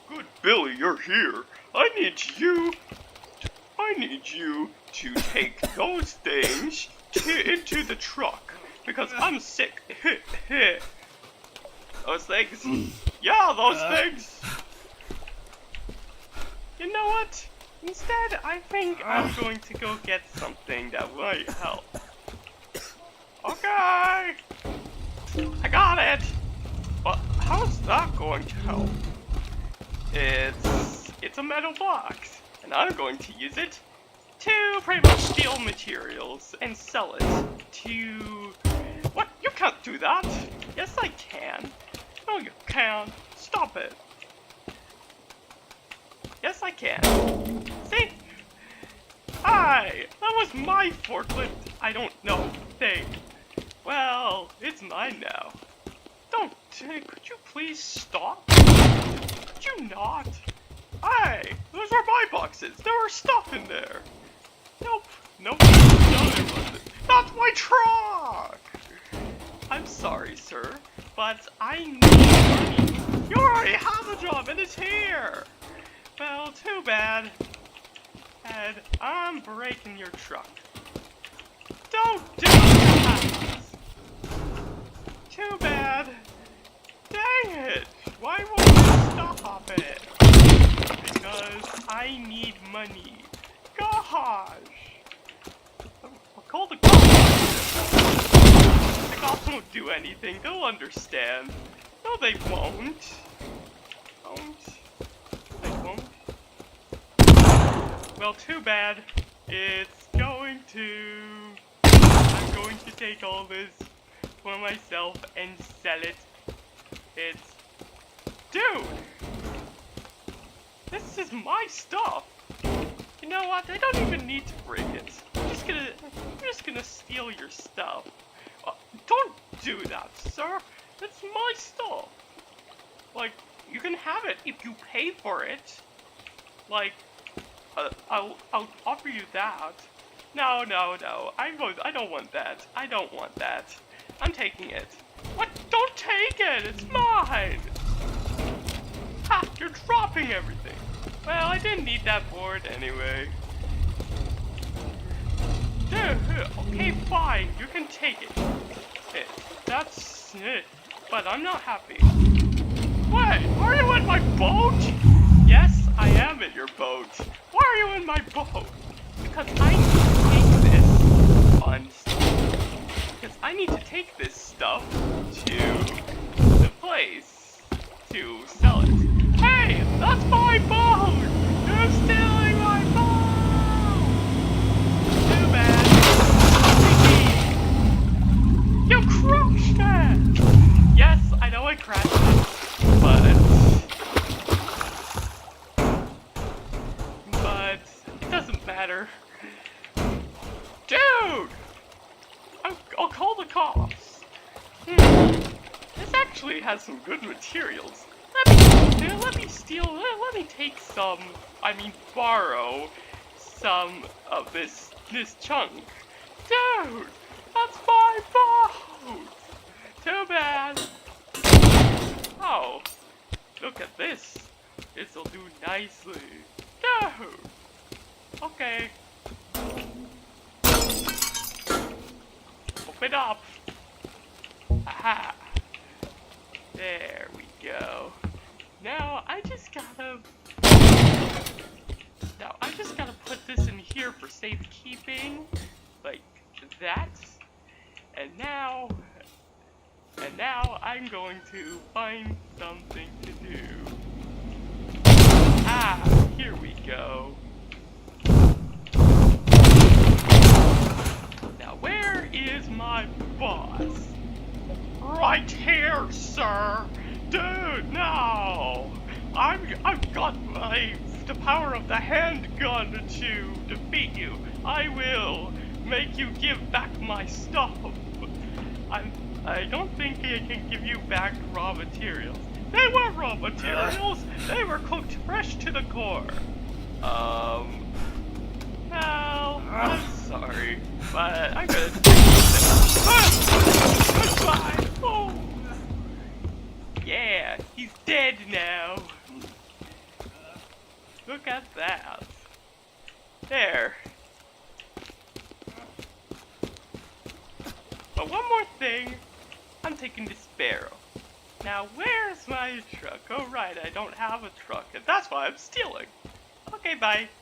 good Billy, you're here. I need you to take those things into the truck because I'm sick. Those things. Yeah, those things. You know what? Instead, I think I'm going to go get something that might help. Okay. I got it. But how's that going to help? It's a metal box, and I'm going to use it to pretty much steal materials and sell it to... What? You can't do that! Yes, I can. No, you can't. Stop it. Yes, I can. See? Hi! That was my forklift. I don't know thing. Well, it's mine now. Don't... Could you please stop? Could you not? Hey! Those are my boxes. There were stuff in there. Nope. No, there wasn't. That's my truck! I'm sorry, sir, but I need money. You already have a job and it's here! Well, too bad. And I'm breaking your truck. Don't do that! Too bad. Dang it! Why won't you stop it? Because I need money. Gosh! I'll call the cops. The cops won't do anything. They'll understand. No, they won't. They won't. Well, too bad. I'm going to take all this for myself and sell it. Dude! This is my stuff! You know what? I don't even need to bring it. I'm just gonna steal your stuff. Don't do that, sir! That's my stuff! Like, you can have it if you pay for it. Like, I'll offer you that. No. I don't want that. I don't want that. I'm taking it. What? Don't take it! It's mine! Ha! You're dropping everything! Well, I didn't need that board anyway. Okay, fine. You can take it. That's it. But I'm not happy. Wait, are you in my boat? Yes, I am in your boat. Why are you in my boat? Because I need to take this on... Because I need to take this stuff to the place to sell it. Hey, that's my boat! You're stealing my boat! Too bad. You crushed it! Yes, I know I crashed it, but it doesn't matter. Dude! I'll call the cops. This actually has some good materials. Let me take some, borrow some of this chunk. Dude, that's my boat! Too bad. Oh, look at this. This'll do nicely. Dude! Okay. Open up. Aha. There we go. Now I just gotta put this in here for safekeeping, like that. And now I'm going to find something to do. Ah, here we go. Now where is my boss? Right here, sir. Dude, no! I've got the power of the handgun to defeat you. I will make you give back my stuff. I don't think I can give you back raw materials. They were raw materials. They were cooked fresh to the core. Well, I'm sorry, but I'm gonna take this. Goodbye. Oh. Yeah, he's dead now. Look at that. There. But one more thing. I'm taking the Sparrow. Now, where's my truck? Oh, right, I don't have a truck, and that's why I'm stealing. Okay, bye.